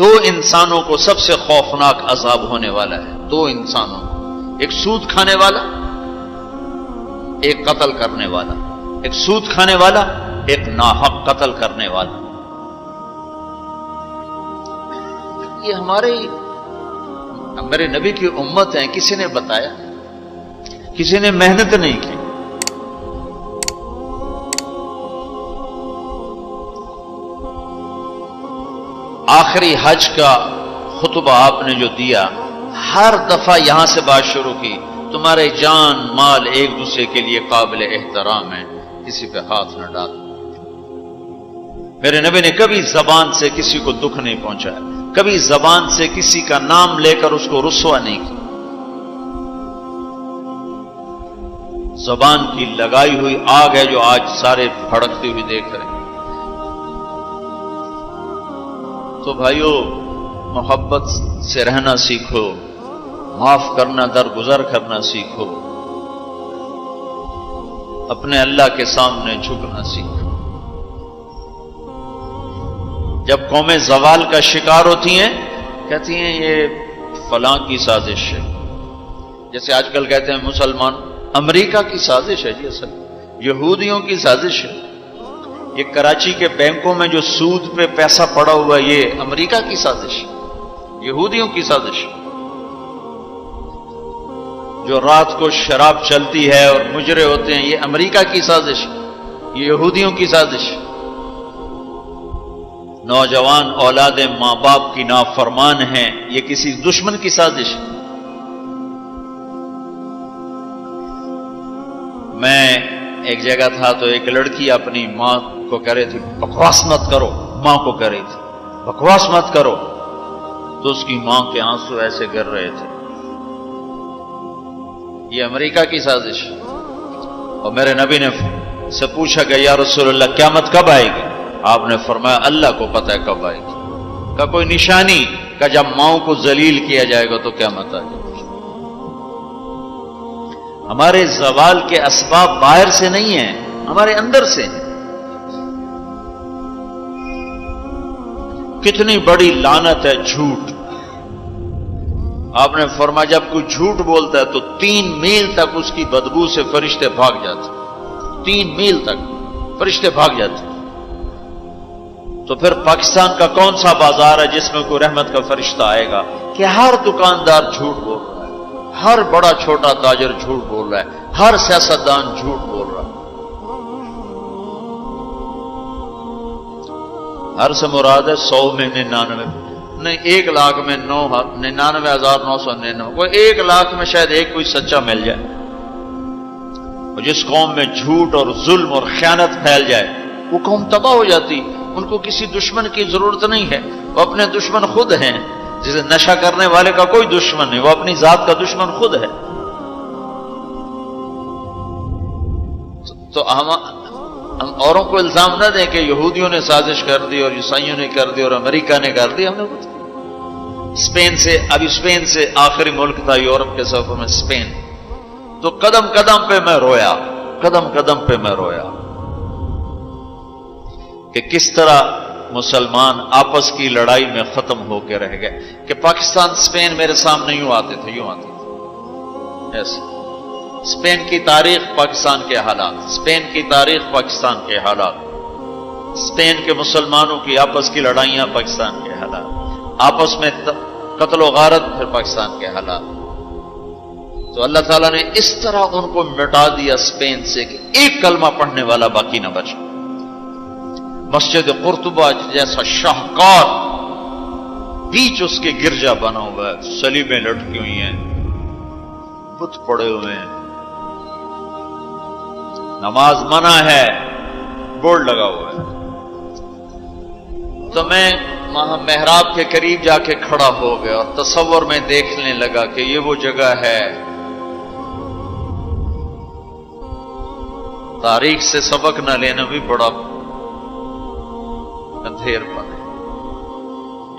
دو انسانوں کو سب سے خوفناک عذاب ہونے والا ہے، دو انسانوں کو، ایک سود کھانے والا، ایک قتل کرنے والا، ایک سود کھانے والا، ایک ناحق قتل کرنے والا۔ یہ ہمارے نبی کی امت ہے، کسی نے بتایا، کسی نے محنت نہیں کی۔ آخری حج کا خطبہ آپ نے جو دیا، ہر دفعہ یہاں سے بات شروع کی، تمہارے جان مال ایک دوسرے کے لیے قابل احترام ہے، کسی پہ ہاتھ نہ ڈال۔ میرے نبی نے کبھی زبان سے کسی کو دکھ نہیں پہنچایا، کبھی زبان سے کسی کا نام لے کر اس کو رسوا نہیں کیا۔ زبان کی لگائی ہوئی آگ ہے جو آج سارے بھڑکتے ہوئے دیکھ رہے ہیں۔ تو بھائیو، محبت سے رہنا سیکھو، معاف کرنا، درگزر کرنا سیکھو، اپنے اللہ کے سامنے جھکنا سیکھو۔ جب قومیں زوال کا شکار ہوتی ہیں، کہتی ہیں یہ فلاں کی سازش ہے، جیسے آج کل کہتے ہیں مسلمان، امریکہ کی سازش ہے جی، اصل یہودیوں کی سازش ہے۔ یہ کراچی کے بینکوں میں جو سود پہ پیسہ پڑا ہوا ہے، یہ امریکہ کی سازش ہے، یہودیوں کی سازش ہے۔ جو رات کو شراب چلتی ہے اور مجرے ہوتے ہیں، یہ امریکہ کی سازش ہے، یہ یہودیوں کی سازش ہے۔ نوجوان اولاد ماں باپ کی نافرمان ہیں، یہ کسی دشمن کی سازش ہے۔ میں ایک جگہ تھا تو ایک لڑکی اپنی ماں کو کہہ رہی تھی بکواس مت کرو، ماں کو کہہ رہی تھی بکواس مت کرو، تو اس کی ماں کے آنسو ایسے گر رہے تھے۔ یہ امریکہ کی سازش ہے۔ اور میرے نبی نے سے پوچھا کہ یا رسول اللہ قیامت کب آئے گی؟ آپ نے فرمایا اللہ کو پتہ ہے کب آئے گی۔ کا کوئی نشانی؟ کہ جب ماؤں کو ذلیل کیا جائے گا تو قیامت آ جائے گی۔ ہمارے زوال کے اسباب باہر سے نہیں ہیں، ہمارے اندر سے ہیں۔ کتنی بڑی لعنت ہے جھوٹ۔ آپ نے فرمایا جب کوئی جھوٹ بولتا ہے تو 3 میل تک اس کی بدبو سے فرشتے بھاگ جاتے، 3 میل تک فرشتے بھاگ جاتے۔ تو پھر پاکستان کا کون سا بازار ہے جس میں کوئی رحمت کا فرشتہ آئے گا؟ کہ ہر دکاندار جھوٹ بول رہا ہے، ہر بڑا چھوٹا تاجر جھوٹ بول رہا ہے، ہر سیاستدان جھوٹ بول رہا ہے۔ ہر سے مراد ہے 100 میں 99 نہیں، 1 لاکھ میں 99,999، کوئی 1 لاکھ میں شاید ایک کوئی سچا مل جائے۔ اور جس قوم میں جھوٹ اور ظلم اور خیانت پھیل جائے وہ قوم تباہ ہو جاتی۔ ان کو کسی دشمن کی ضرورت نہیں ہے، وہ اپنے دشمن خود ہیں۔ جسے نشہ کرنے والے کا کوئی دشمن نہیں، وہ اپنی ذات کا دشمن خود ہے۔ تو ہم اوروں کو الزام نہ دیں کہ یہودیوں نے سازش کر دی اور عیسائیوں نے کر دی اور امریکہ نے کر دی۔ ہم نے اسپین سے آخری ملک تھا یورپ کے سفر میں اسپین، تو قدم قدم پہ میں رویا، قدم قدم پہ میں رویا کہ کس طرح مسلمان آپس کی لڑائی میں ختم ہو کے رہ گئے۔ کہ پاکستان اسپین میرے سامنے یوں آتے تھے، یوں آتے تھے ایسے۔ اسپین کی تاریخ، پاکستان کے حالات، اسپین کی تاریخ، پاکستان کے حالات، اسپین کے مسلمانوں کی آپس کی لڑائیاں، پاکستان کے حالات، آپس میں قتل و غارت، پھر پاکستان کے حالات۔ تو اللہ تعالیٰ نے اس طرح ان کو مٹا دیا اسپین سے کہ ایک کلمہ پڑھنے والا باقی نہ بچا۔ مسجد قرطبہ جیسا شاہکار بیچ اس کے گرجا بنا ہوا ہے، صلیبیں لٹکی ہوئی ہیں، بت پڑے ہوئے ہیں، نماز منع ہے، بورڈ لگا ہوا ہے۔ تو میں وہاں محراب کے قریب جا کے کھڑا ہو گیا اور تصور میں دیکھنے لگا کہ یہ وہ جگہ ہے تاریخ سے سبق نہ لینا بھی بڑا اندھیر پن ہے۔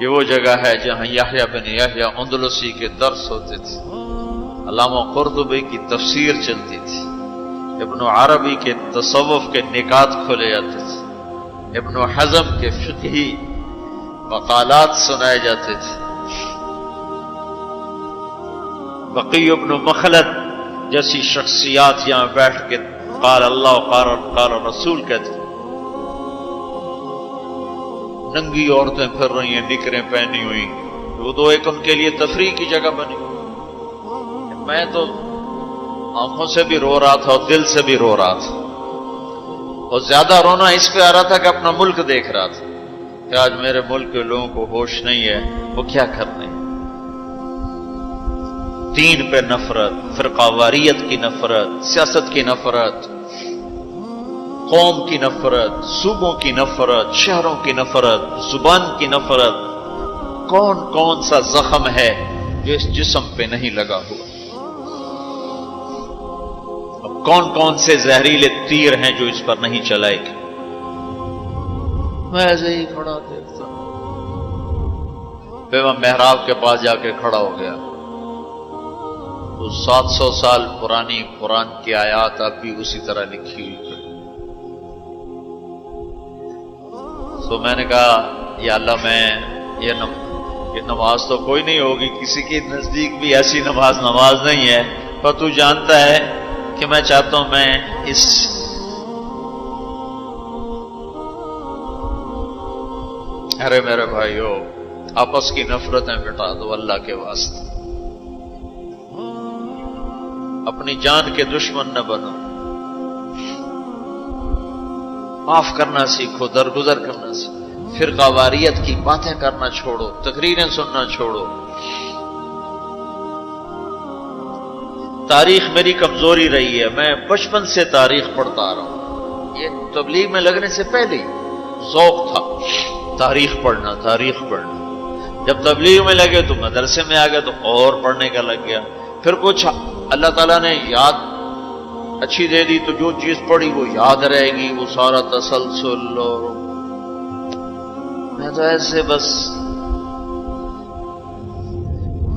یہ وہ جگہ ہے جہاں یحییٰ بن یحییٰ اندلسی کے درس ہوتے تھے، علامہ قرطبی کی تفسیر چلتی تھی، ابن عربی کے تصوف کے نکات کھولے جاتے تھے، ابن حزم کے فقہی مقالات سنائے جاتے تھے. بقی ابن مخلد جیسی شخصیات یہاں بیٹھ کے قال اللہ قال رسول کہتے تھے. ننگی عورتیں پھر رہی ہیں نکریں پہنی ہوئی، وہ تو ایک ان کے لیے تفریح کی جگہ بنی. میں تو آنکھوں سے بھی رو رہا تھا اور دل سے بھی رو رہا تھا، اور زیادہ رونا اس پہ آ رہا تھا کہ اپنا ملک دیکھ رہا تھا کہ آج میرے ملک کے لوگوں کو ہوش نہیں ہے وہ کیا کرنے. دین پہ نفرت، فرقہ واریت کی نفرت، سیاست کی نفرت، قوم کی نفرت، صوبوں کی نفرت، شہروں کی نفرت، زبان کی نفرت. کون کون سا زخم ہے جو اس جسم پہ نہیں لگا ہوا؟ کون کون سے زہریلے تیر ہیں جو اس پر نہیں چلائے گے؟ میں ایسے ہی کھڑا دیکھتا. پھر میں محراب کے پاس جا کے کھڑا ہو گیا. تو 700 سال پرانی قرآن کی آیات اب بھی اسی طرح لکھی ہوئی. تو میں نے کہا یا اللہ، میں یہ نماز تو کوئی نہیں ہوگی، کسی کے نزدیک بھی ایسی نماز نہیں ہے، پر تو جانتا ہے کہ میں چاہتا ہوں میں اس ارے میرے بھائیو، آپس کی نفرتیں مٹا دو اللہ کے واسطے. اپنی جان کے دشمن نہ بنو. معاف کرنا سیکھو، درگزر کرنا سیکھو. فرقہ واریت کی باتیں کرنا چھوڑو، تقریریں سننا چھوڑو. تاریخ میری کمزوری رہی ہے، میں بچپن سے تاریخ پڑھتا آ رہا ہوں. یہ تبلیغ میں لگنے سے پہلے ذوق تھا تاریخ پڑھنا. جب تبلیغ میں لگے تو مدرسے میں آ گئے تو اور پڑھنے کا لگ گیا. پھر کچھ اللہ تعالیٰ نے یاد اچھی دے دی تو جو چیز پڑھی وہ یاد رہے گی، وہ سارا تسلسل. اور میں تو ایسے بس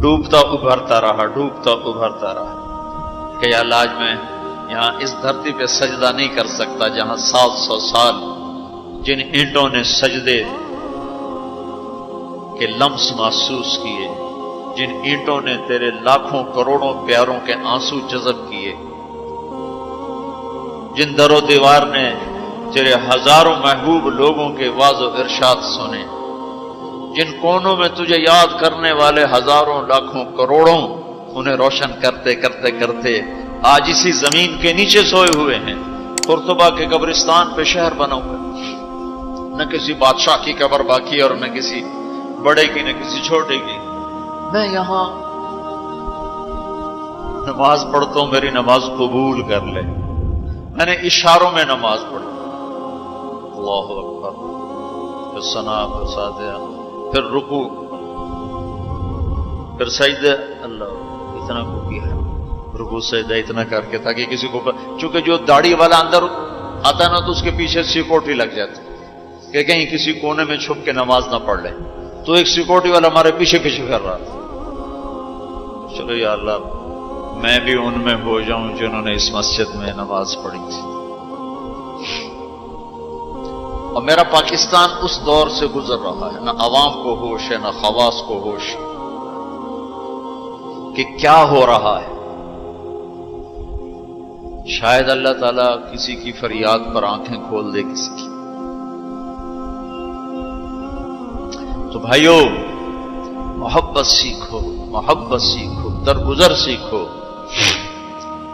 ڈوبتا ابھرتا رہا کہ یا اللہ، آج میں یہاں اس دھرتی پہ سجدہ نہیں کر سکتا جہاں 700 سال جن اینٹوں نے سجدے کے لمس محسوس کیے، جن اینٹوں نے تیرے لاکھوں کروڑوں پیاروں کے آنسو جذب کیے، جن در و دیوار نے تیرے ہزاروں محبوب لوگوں کے واز و ارشاد سنے، جن کونوں میں تجھے یاد کرنے والے ہزاروں لاکھوں کروڑوں انہیں روشن کرتے آج اسی زمین کے نیچے سوئے ہوئے ہیں. قرطبہ کے قبرستان پہ شہر بنا ہوا، نہ کسی بادشاہ کی قبر باقی اور نہ کسی بڑے کی نہ کسی چھوٹے کی. میں یہاں نماز پڑھتا ہوں، میری نماز قبول کر لے. میں نے اشاروں میں نماز پڑھی، اللہ اکبر، پھر ثنا، پھر سجدہ، پھر رکوع، پھر سجدہ. اللہ اتنا کو کیا ہے، رکوع سجدہ اتنا کر کے تاکہ کسی کو، چونکہ جو داڑھی والا اندر آتا ہے نا تو اس کے پیچھے سیکورٹی لگ جاتی کہ کہیں کسی کونے میں چھپ کے نماز نہ پڑھ لے. تو ایک سیکورٹی والا ہمارے پیچھے پھر رہا تھا. چلو یا اللہ، میں بھی ان میں ہو جاؤں جنہوں نے اس مسجد میں نماز پڑھی تھی. اور میرا پاکستان اس دور سے گزر رہا ہے، نہ عوام کو ہوش ہے نہ خواص کو ہوش کہ کیا ہو رہا ہے. شاید اللہ تعالیٰ کسی کی فریاد پر آنکھیں کھول دے کسی کی. تو بھائیو، محبت سیکھو، درگزر سیکھو.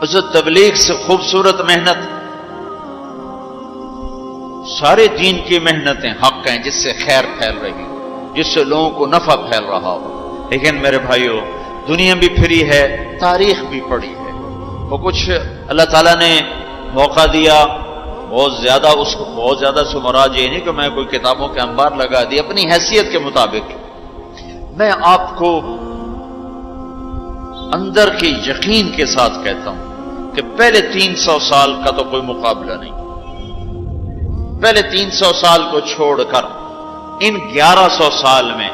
اس تبلیغ سے خوبصورت محنت، سارے دین کی محنتیں حق ہیں جس سے خیر پھیل رہی ہو، جس سے لوگوں کو نفع پھیل رہا ہو. لیکن میرے بھائیو، دنیا بھی پھری ہے، تاریخ بھی پڑی ہے. وہ کچھ اللہ تعالیٰ نے موقع دیا بہت زیادہ سے مراد یہ نہیں کہ میں کوئی کتابوں کے انبار لگا دی. اپنی حیثیت کے مطابق میں آپ کو اندر کے یقین کے ساتھ کہتا ہوں کہ پہلے 300 سال کا تو کوئی مقابلہ نہیں. پہلے 300 سال کو چھوڑ کر ان 1100 سال میں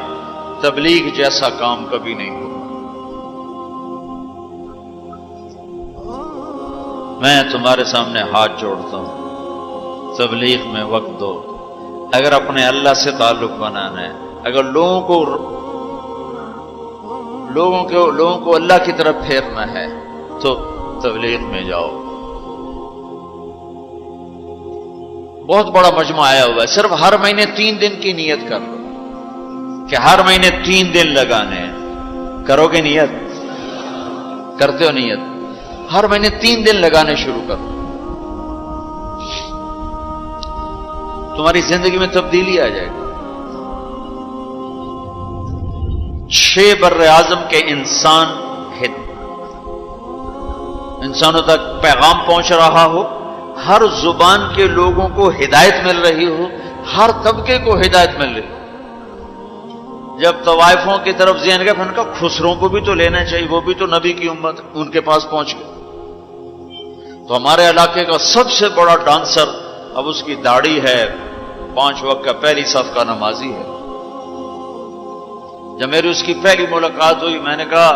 تبلیغ جیسا کام کبھی نہیں ہوا. میں تمہارے سامنے ہاتھ جوڑتا ہوں، تبلیغ میں وقت دو. اگر اپنے اللہ سے تعلق بنانا ہے، اگر لوگوں کو اللہ کی طرف پھیرنا ہے تو تبلیغ میں جاؤ. بہت بڑا مجمع آیا ہوا ہے. صرف ہر مہینے 3 دن کی نیت کر لو کہ ہر مہینے 3 دن لگانے ہیں. کرو گے نیت؟ کرتے ہو نیت؟ ہر مہینے 3 دن لگانے شروع کر دو. تمہاری زندگی میں تبدیلی آ جائے گی. 6 بر اعظم کے انسانوں تک پیغام پہنچ رہا ہو، ہر زبان کے لوگوں کو ہدایت مل رہی ہو، ہر طبقے کو ہدایت مل رہی ہو. جب طوائفوں کی طرف ذہن گئے پھر کہا خسروں کو بھی تو لینا چاہیے، وہ بھی تو نبی کی امت، ان کے پاس پہنچ گئے. تو ہمارے علاقے کا سب سے بڑا ڈانسر اب اس کی داڑھی ہے، 5 وقت کا پہلی صف کا نمازی ہے. جب میری اس کی پہلی ملاقات ہوئی میں نے کہا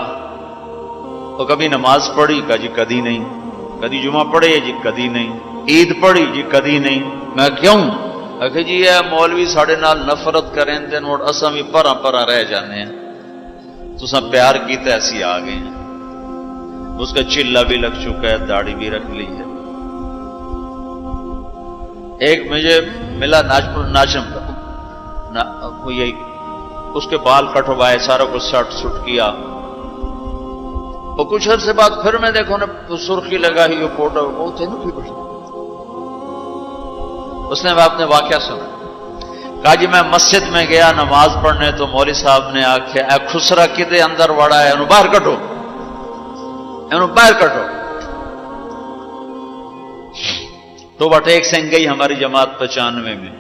تو کبھی نماز پڑھی؟ کہا جی کدی نہیں. کدی جمعہ پڑھے؟ جی کدی نہیں. عید پڑھی؟ جی کدی نہیں. میں کیوں؟ کہ جی یہ مولوی ساڑھے نال نفرت کریں تے نوٹ اساں بھی پرا پرا رہ جانے ہیں، تو سب پیار کیتے ایسی آ گئے ہیں. اس کا چلا بھی لگ چکا ہے، داڑھی بھی رکھ لی ہے. ایک مجھے ملا ناچم یہی اس کے بال کٹوائے، سارا کچھ سٹ سٹ کیا، اور کچھ عرصے بعد پھر میں دیکھو نا سرخی لگا ہی فوٹو بہت ہے نا. اس نے اپنے واقعہ سنا. کہا جی میں مسجد میں گیا نماز پڑھنے تو مولوی صاحب نے آخیا اے خسرا کدے اندر وڑا ہے، انہوں باہر کٹو، انہوں باہر کٹو. تو بٹ ایک سنگ گئی ہماری جماعت 95 میں.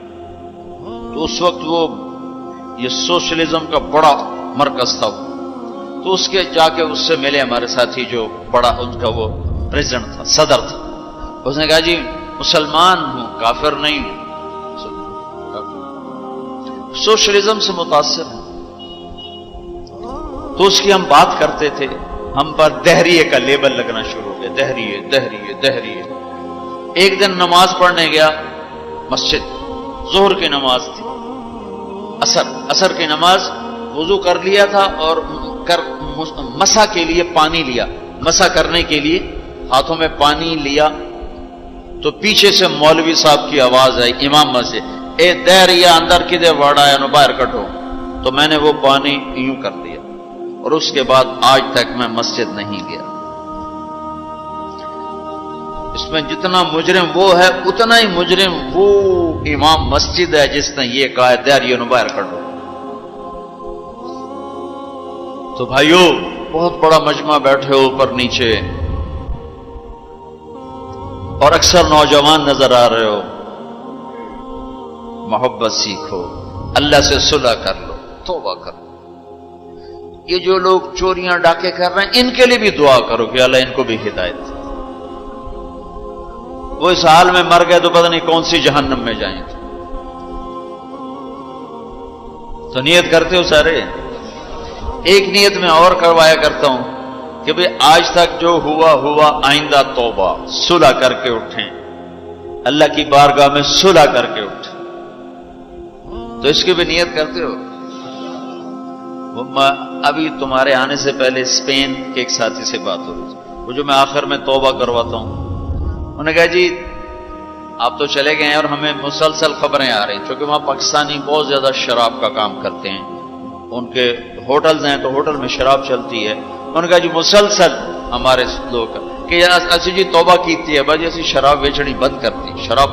تو اس وقت وہ یہ سوشلزم کا بڑا مرکز تھا، تو اس کے جا کے اس سے ملے ہمارے ساتھی جو بڑا ان کا وہ پریزیڈنٹ تھا، صدر تھا. اس نے کہا جی مسلمان ہوں، کافر نہیں ہوں، سوشلزم سے متاثر ہوں. تو اس کی ہم بات کرتے تھے، ہم پر دہریے کا لیبل لگنا شروع ہو گیا، دہریے دہریے دہریے. ایک دن نماز پڑھنے گیا مسجد، ظہر کی نماز تھی، اثر کی نماز، وضو کر لیا تھا اور مسح کے لیے پانی لیا، مسح کرنے کے لیے ہاتھوں میں پانی لیا. تو پیچھے سے مولوی صاحب کی آواز آئی امام سے، اے دہریہ اندر کدے وڑا ہے، باہر کٹو. تو میں نے وہ پانی یوں کر دیا، اور اس کے بعد آج تک میں مسجد نہیں گیا. اس میں جتنا مجرم وہ ہے اتنا ہی مجرم وہ امام مسجد ہے جس نے یہ کہا ہے دہریہ باہر کٹو. تو بھائیو بہت بڑا مجمع بیٹھے ہو اوپر نیچے، اور اکثر نوجوان نظر آ رہے ہو. محبت سیکھو، اللہ سے صلح کر لو، توبہ کر لو. یہ جو لوگ چوریاں ڈاکے کر رہے ہیں ان کے لیے بھی دعا کرو کہ اللہ ان کو بھی ہدایت دے. وہ اس حال میں مر گئے تو پتہ نہیں کون سی جہنم میں جائیں گے. تو نیت کرتے ہو سارے؟ ایک نیت میں اور کروایا کرتا ہوں کہ بھئی آج تک جو ہوا آئندہ توبہ، صلح کر کے اٹھیں، اللہ کی بارگاہ میں صلح کر کے اٹھیں. تو اس کی بھی نیت کرتے ہو؟ ابھی تمہارے آنے سے پہلے اسپین کے ایک ساتھی سے بات ہو رہی تھی، وہ جو میں آخر میں توبہ کرواتا ہوں، انہوں نے کہا جی آپ تو چلے گئے ہیں اور ہمیں مسلسل خبریں آ رہی ہیں، چونکہ وہاں پاکستانی بہت زیادہ شراب کا کام کرتے ہیں، ان کے ہوٹلز ہیں تو ہوٹل میں شراب چلتی ہے. انہوں نے کہا جی مسلسل ہمارے لوگ کہ اسی جی توبہ کیتی ہے بھائی اسی شراب بیچنی بند کرتی، شراب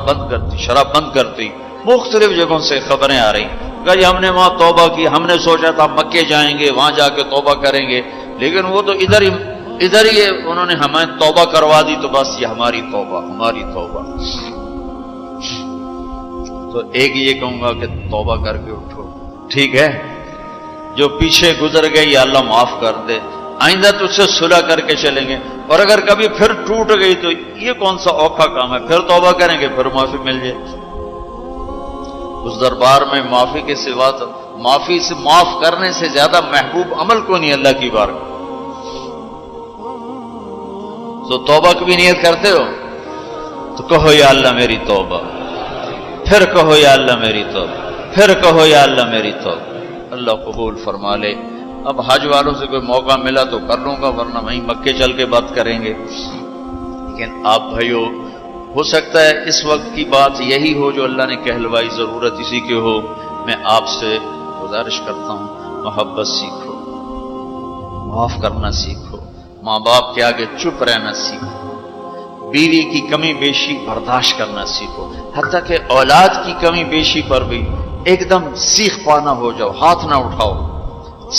بند کرتی. مختلف جگہوں سے خبریں آ رہی. کہا جی ہم نے وہاں توبہ کی، ہم نے سوچا تھا مکے جائیں گے، وہاں جا کے توبہ کریں گے، لیکن وہ تو ادھر ہی انہوں نے ہمیں توبہ کروا دی، تو بس یہ ہماری توبہ. تو ایک یہ کہوں گا کہ توبہ کر کے اٹھو، ٹھیک ہے؟ جو پیچھے گزر گئی اللہ معاف کر دے، آئندہ تجھ سے صلح کر کے چلیں گے. اور اگر کبھی پھر ٹوٹ گئی تو یہ کون سا اوکھا کام ہے، پھر توبہ کریں گے، پھر معافی مل جائے. اس دربار میں معافی کے سوا تو معافی سے معاف کرنے سے زیادہ محبوب عمل کو نہیں اللہ کی بارگاہ. تو توبہ کی بھی نیت کرتے ہو تو کہو یا اللہ میری توبہ، پھر کہو یا اللہ میری توبہ، پھر کہو یا اللہ میری توبہ. اللہ قبول فرما لے۔ اب حج والوں سے کوئی موقع ملا تو کر لوں گا، ورنہ وہیں مکے چل کے بات کریں گے۔ لیکن آپ بھائیو، ہو سکتا ہے اس وقت کی بات یہی ہو جو اللہ نے کہلوائی، ضرورت اسی کی ہو۔ میں آپ سے گزارش کرتا ہوں، محبت سیکھو، معاف کرنا سیکھو، ماں باپ کے آگے چپ رہنا سیکھو، بیوی کی کمی بیشی برداشت کرنا سیکھو، حتیٰ کہ اولاد کی کمی بیشی پر بھی ایک دم سیخ پانا ہو جاؤ، ہاتھ نہ اٹھاؤ،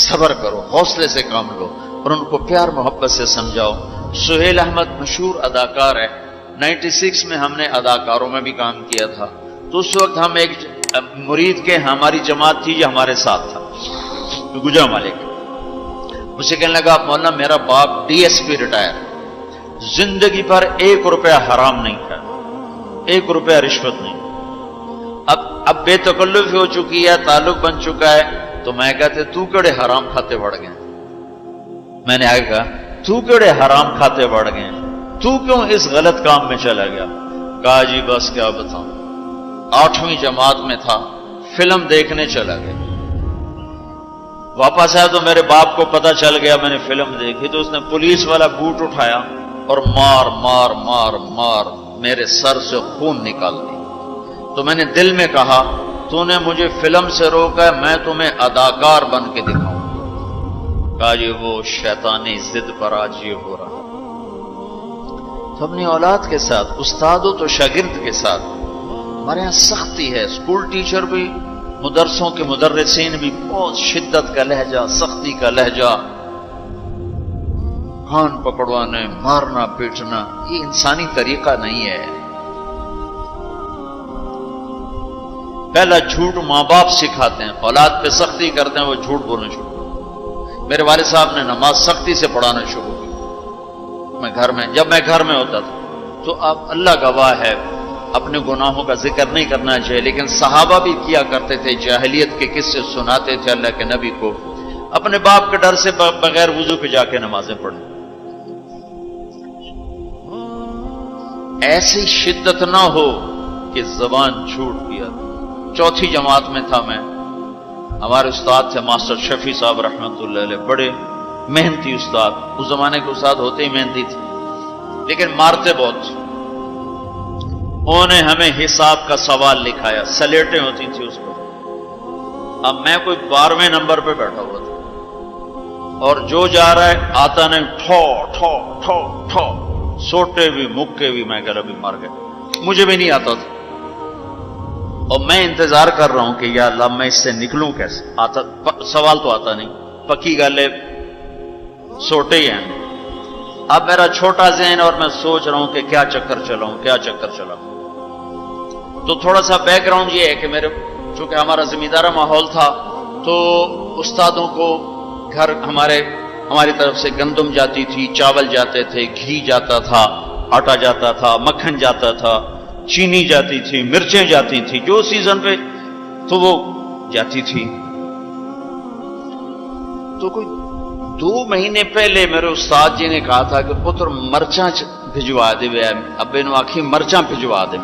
صبر کرو، حوصلے سے کام لو اور ان کو پیار محبت سے سمجھاؤ۔ سہیل احمد مشہور اداکار ہے، 96 میں ہم نے اداکاروں میں بھی کام کیا تھا، تو اس وقت ہم ایک مرید کے ہماری جماعت تھی جو ہمارے ساتھ تھا، گجرا مالک، مجھے کہنے لگا مولانا میرا باپ DSP ریٹائر، زندگی پر 1 روپیہ حرام نہیں کھایا، 1 روپیہ رشوت نہیں، اب بے تکلف ہو چکی ہے، تعلق بن چکا ہے، تو میں کہتے تو کیڑے حرام کھاتے بڑھ گئے، میں نے آگے کہا تو کیڑے حرام کھاتے بڑھ گئے، تو کیوں اس غلط کام میں چلا گیا؟ کہا جی بس کیا بتاؤں، 8ویں جماعت میں تھا، فلم دیکھنے چلا گیا، واپس آیا تو میرے باپ کو پتا چل گیا میں نے فلم دیکھی، تو اس نے پولیس والا بوٹ اٹھایا اور مار مار مار مار میرے سر سے خون نکال دی۔ تو میں نے دل میں کہا تو نے مجھے فلم سے روکا ہے، میں تمہیں اداکار بن کے دکھاؤں۔ کہا جی وہ شیطانی ضد پر آج یہ ہو رہا۔ تو اپنی اولاد کے ساتھ، استادوں تو شاگرد کے ساتھ ہمارے یہاں سختی ہے، اسکول ٹیچر بھی، مدرسوں کے مدرسین بھی بہت شدت کا لہجہ، سختی کا لہجہ، کان پکڑوانے، مارنا پیٹنا، یہ انسانی طریقہ نہیں ہے۔ پہلا جھوٹ ماں باپ سکھاتے ہیں، اولاد پہ سختی کرتے ہیں، وہ جھوٹ بولنا شروع کرتے ہیں۔ میرے والد صاحب نے نماز سختی سے پڑھانا شروع کی، جب میں گھر میں ہوتا تھا، تو اب اللہ گواہ ہے اپنے گناہوں کا ذکر نہیں کرنا چاہیے، لیکن صحابہ بھی کیا کرتے تھے، جاہلیت کے قصے سناتے تھے اللہ کے نبی کو، اپنے باپ کے ڈر سے بغیر وضو کے جا کے نمازیں پڑھیں۔ ایسی شدت نہ ہو کہ زبان جھوٹ پیا۔ 4تھی جماعت میں تھا میں، ہمارے استاد تھے ماسٹر شفیع صاحب رحمۃ اللہ علیہ، بڑے محنتی استاد، اس زمانے کے استاد ہوتے ہی محنتی تھے، لیکن مارتے بہت۔ انہوں نے ہمیں حساب کا سوال لکھایا، سلیٹیں ہوتی تھی اس پر، اب میں کوئی 12ویں نمبر پہ بیٹھا ہوا تھا، اور جو جا رہا ہے آتا نہیں، ٹھو ٹھو ٹھو ٹھو، سوٹے بھی مکے بھی، میں کہہ رہا بھی مار گئے، مجھے بھی نہیں آتا تھا، اور میں انتظار کر رہا ہوں کہ یا اللہ میں اس سے نکلوں کیسے، سوال تو آتا نہیں، پکی گالے سوٹے ہی ہیں۔ اب میرا چھوٹا ذہن اور میں سوچ رہا ہوں کہ کیا چکر چلاؤں، کیا چکر چلاؤں۔ تو تھوڑا سا بیک گراؤنڈ یہ ہے کہ چونکہ ہمارا زمیندارہ ماحول تھا، تو استادوں کو گھر ہماری طرف سے گندم جاتی تھی، چاول جاتے تھے، گھی جاتا تھا، آٹا جاتا تھا، مکھن جاتا تھا، چینی جاتی تھی، مرچیں جاتی تھی، جو سیزن پہ تو وہ جاتی تھی۔ تو کوئی 2 مہینے پہلے میرے استاد جی نے کہا تھا کہ پتر مرچاں بھجوا دے، ابے نو آخی مرچاں بھجوا دے،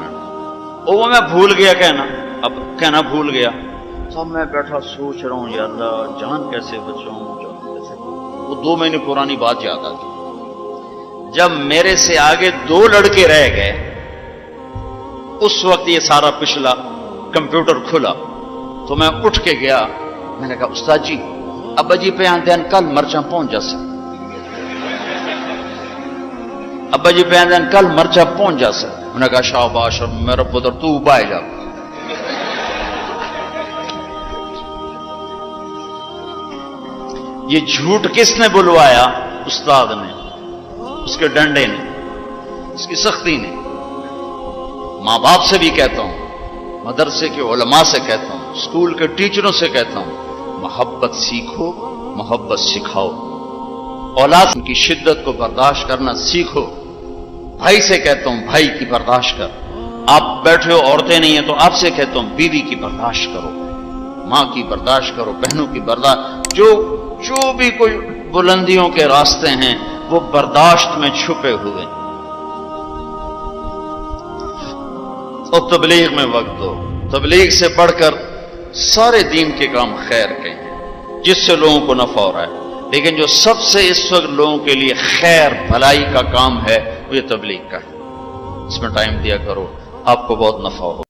وہ میں بھول گیا کہنا بھول گیا۔ تو میں بیٹھا سوچ رہا ہوں یا اللہ جان کیسے بچاؤں، وہ 2 مہینے پرانی بات یاد آ گئی۔ جب میرے سے آگے 2 لڑکے رہ گئے، اس وقت یہ سارا پچھلا کمپیوٹر کھلا، تو میں اٹھ کے گیا، میں نے کہا استاد جی ابا جی پہ آندین کل مرچاں پہنچ جا سکتے، ابا جی پہ آندین کل مرچاں پہنچ جا سکتے۔ میں نے کہا شاباش، میرا پتر تو بائے جا۔ یہ جھوٹ کس نے بلوایا؟ استاد نے، اس کے ڈنڈے نے، اس کی سختی نے۔ ماں باپ سے بھی کہتا ہوں، مدرسے کے علماء سے کہتا ہوں، اسکول کے ٹیچروں سے کہتا ہوں، محبت سیکھو، محبت سکھاؤ، اولاد کی شدت کو برداشت کرنا سیکھو۔ بھائی سے کہتا ہوں بھائی کی برداشت کر، آپ بیٹھے ہو عورتیں نہیں ہیں تو آپ سے کہتا ہوں بیوی کی برداشت کرو، ماں کی برداشت کرو، بہنوں کی برداشت، جو بھی کوئی بلندیوں کے راستے ہیں وہ برداشت میں چھپے ہوئے، اور تبلیغ میں وقت دو۔ تبلیغ سے بڑھ کر سارے دین کے کام خیر کے ہیں۔ جس سے لوگوں کو نفع ہو رہا ہے، لیکن جو سب سے اس وقت لوگوں کے لیے خیر بھلائی کا کام ہے وہ یہ تبلیغ کا ہے۔ اس میں ٹائم دیا کرو، آپ کو بہت نفع ہو۔